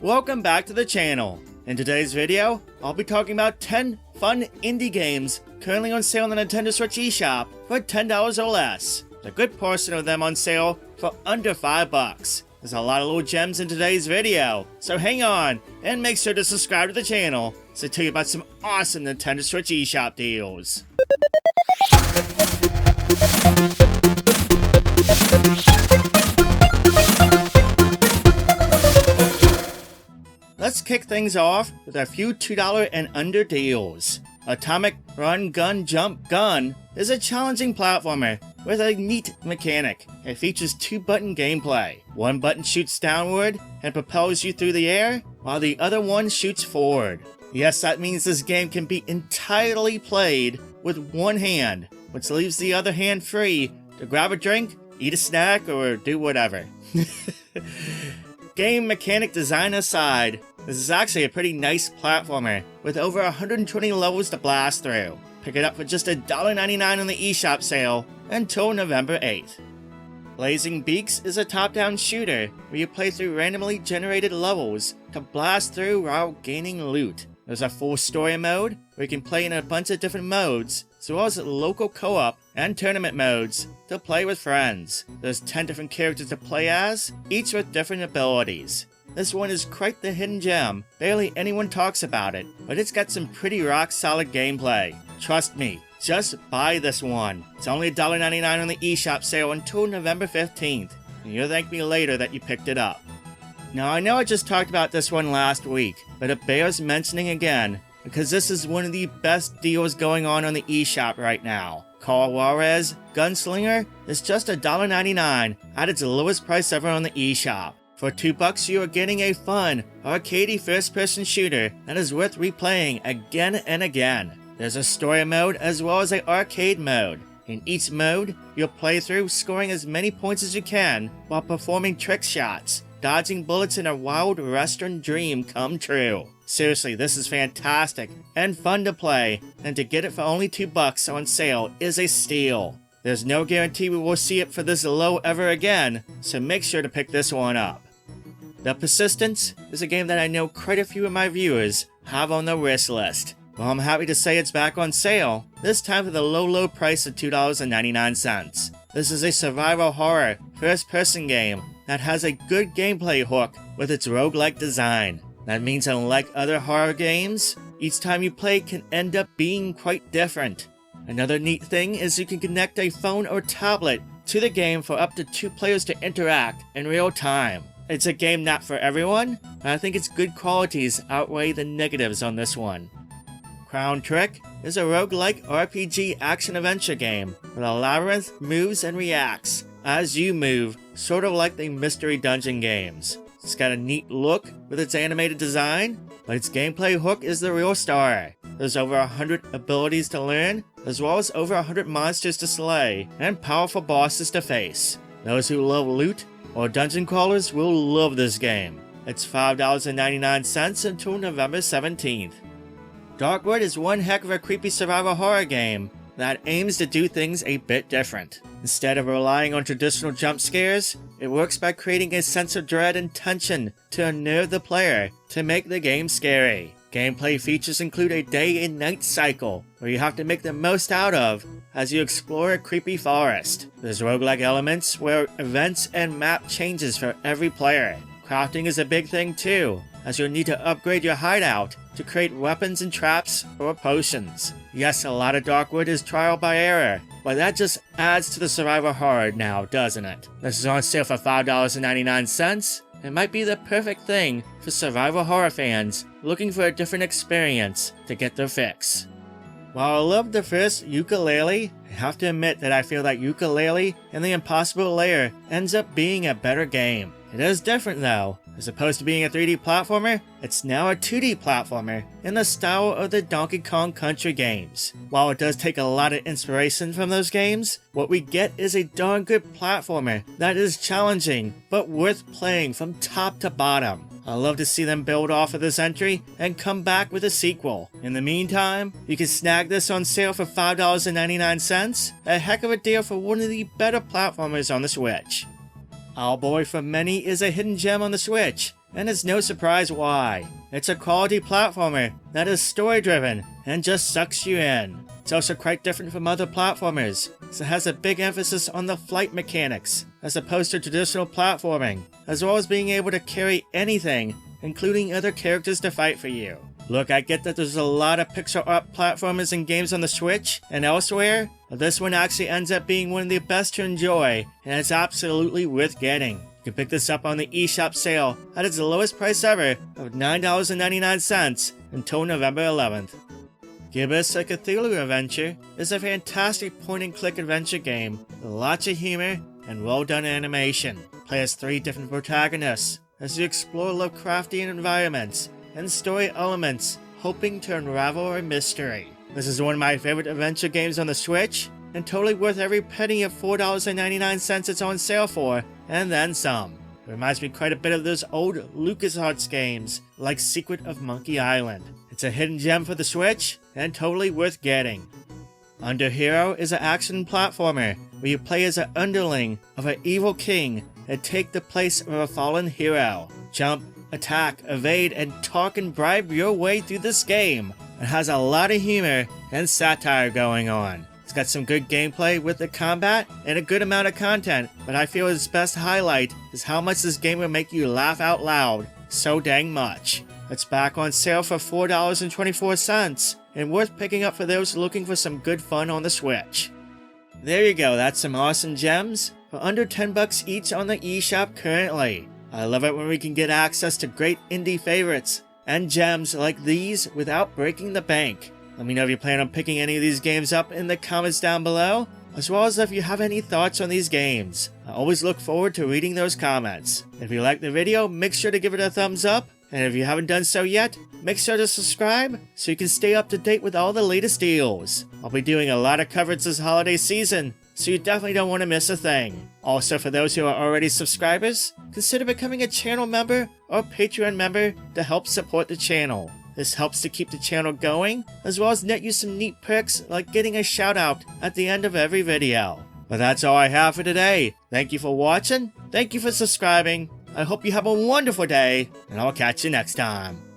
Welcome back to the channel. In today's video, I'll be talking about 10 fun indie games currently on sale on the Nintendo Switch eShop for $10 or less. A good portion of them on sale for under $5. There's a lot of little gems in today's video, so hang on and make sure to subscribe to the channel so I tell you about some awesome Nintendo Switch eShop deals. Let's kick things off with a few $2 and under deals. ATOMIK RunGunJumpGun is a challenging platformer with a neat mechanic. It features 2-button gameplay. One button shoots downward and propels you through the air, while the other one shoots forward. Yes, that means this game can be entirely played with one hand, which leaves the other hand free to grab a drink, eat a snack, or do whatever. Game mechanic design aside, this is actually a pretty nice platformer with over 120 levels to blast through. Pick it up for just $1.99 on the eShop sale until November 8th. Blazing Beaks is a top-down shooter where you play through randomly generated levels to blast through while gaining loot. There's a full story mode where you can play in a bunch of different modes, as well as local co-op and tournament modes to play with friends. There's 10 different characters to play as, each with different abilities. This one is quite the hidden gem. Barely anyone talks about it, but it's got some pretty rock-solid gameplay. Trust me, just buy this one. It's only $1.99 on the eShop sale until November 15th, and you'll thank me later that you picked it up. Now I know I just talked about this one last week, but it bears mentioning again, because this is one of the best deals going on the eShop right now. Juarez Gunslinger is just $1.99 at its lowest price ever on the eShop. For $2 you are getting a fun, arcadey first-person shooter that is worth replaying again and again. There's a story mode as well as an arcade mode. In each mode, you'll play through scoring as many points as you can while performing trick shots, dodging bullets in a wild western dream come true. Seriously, this is fantastic and fun to play, and to get it for only $2 on sale is a steal. There's no guarantee we will see it for this low ever again, so make sure to pick this one up. The Persistence is a game that I know quite a few of my viewers have on their wish list. Well, I'm happy to say it's back on sale, this time for the low price of $2.99. This is a survival horror, first-person game that has a good gameplay hook with its roguelike design. That means unlike other horror games, each time you play can end up being quite different. Another neat thing is you can connect a phone or tablet to the game for up to 2 players to interact in real time. It's a game not for everyone, but I think its good qualities outweigh the negatives on this one. Crown Trick is a roguelike RPG action-adventure game where the labyrinth moves and reacts as you move, sort of like the Mystery Dungeon games. It's got a neat look with its animated design, but its gameplay hook is the real star. There's over 100 abilities to learn, as well as over 100 monsters to slay, and powerful bosses to face. Those who love loot or dungeon crawlers will love this game. It's $5.99 until November 17th. Darkwood is one heck of a creepy survival horror game that aims to do things a bit different. Instead of relying on traditional jump scares, it works by creating a sense of dread and tension to unnerve the player to make the game scary. Gameplay features include a day and night cycle, where you have to make the most out of as you explore a creepy forest. There's roguelike elements where events and map changes for every player. Crafting is a big thing too, as you'll need to upgrade your hideout to create weapons and traps or potions. Yes, a lot of Darkwood is trial by error, but that just adds to the survival horror now, doesn't it? This is on sale for $5.99. It might be the perfect thing for survival horror fans looking for a different experience to get their fix. While I love the first Yooka-Laylee, I have to admit that I feel that Yooka-Laylee and the Impossible Lair ends up being a better game. It is different though. As opposed to being a 3D platformer, it's now a 2D platformer in the style of the Donkey Kong Country games. While it does take a lot of inspiration from those games, what we get is a darn good platformer that is challenging, but worth playing from top to bottom. I love to see them build off of this entry and come back with a sequel. In the meantime, you can snag this on sale for $5.99, a heck of a deal for one of the better platformers on the Switch. Owlboy for many is a hidden gem on the Switch, and it's no surprise why. It's a quality platformer that is story-driven and just sucks you in. It's also quite different from other platformers, as it has a big emphasis on the flight mechanics, as opposed to traditional platforming, as well as being able to carry anything, including other characters to fight for you. Look, I get that there's a lot of pixel art platformers and games on the Switch and elsewhere, but this one actually ends up being one of the best to enjoy, and it's absolutely worth getting. You can pick this up on the eShop sale at its lowest price ever of $9.99 until November 11th. Gibbous, a Cthulhu adventure, is a fantastic point-and-click adventure game with lots of humor and well-done animation. Play as 3 different protagonists as you explore Lovecraftian environments and story elements, hoping to unravel a mystery. This is one of my favorite adventure games on the Switch, and totally worth every penny of $4.99 it's on sale for, and then some. It reminds me quite a bit of those old LucasArts games, like Secret of Monkey Island. It's a hidden gem for the Switch, and totally worth getting. Underhero is an action platformer, where you play as an underling of an evil king and take the place of a fallen hero. Jump, attack, evade, and talk and bribe your way through this game. It has a lot of humor and satire going on. It's got some good gameplay with the combat and a good amount of content, but I feel its best highlight is how much this game will make you laugh out loud so dang much. It's back on sale for $4.24 and worth picking up for those looking for some good fun on the Switch. There you go, that's some awesome gems for under $10 each on the eShop currently. I love it when we can get access to great indie favorites and gems like these without breaking the bank. Let me know if you plan on picking any of these games up in the comments down below, as well as if you have any thoughts on these games. I always look forward to reading those comments. If you liked the video, make sure to give it a thumbs up, and if you haven't done so yet, make sure to subscribe so you can stay up to date with all the latest deals. I'll be doing a lot of coverage this holiday season, so you definitely don't want to miss a thing. Also, for those who are already subscribers, consider becoming a channel member or Patreon member to help support the channel. This helps to keep the channel going, as well as net you some neat perks like getting a shout out at the end of every video. But that's all I have for today. Thank you for watching, thank you for subscribing, I hope you have a wonderful day, and I'll catch you next time.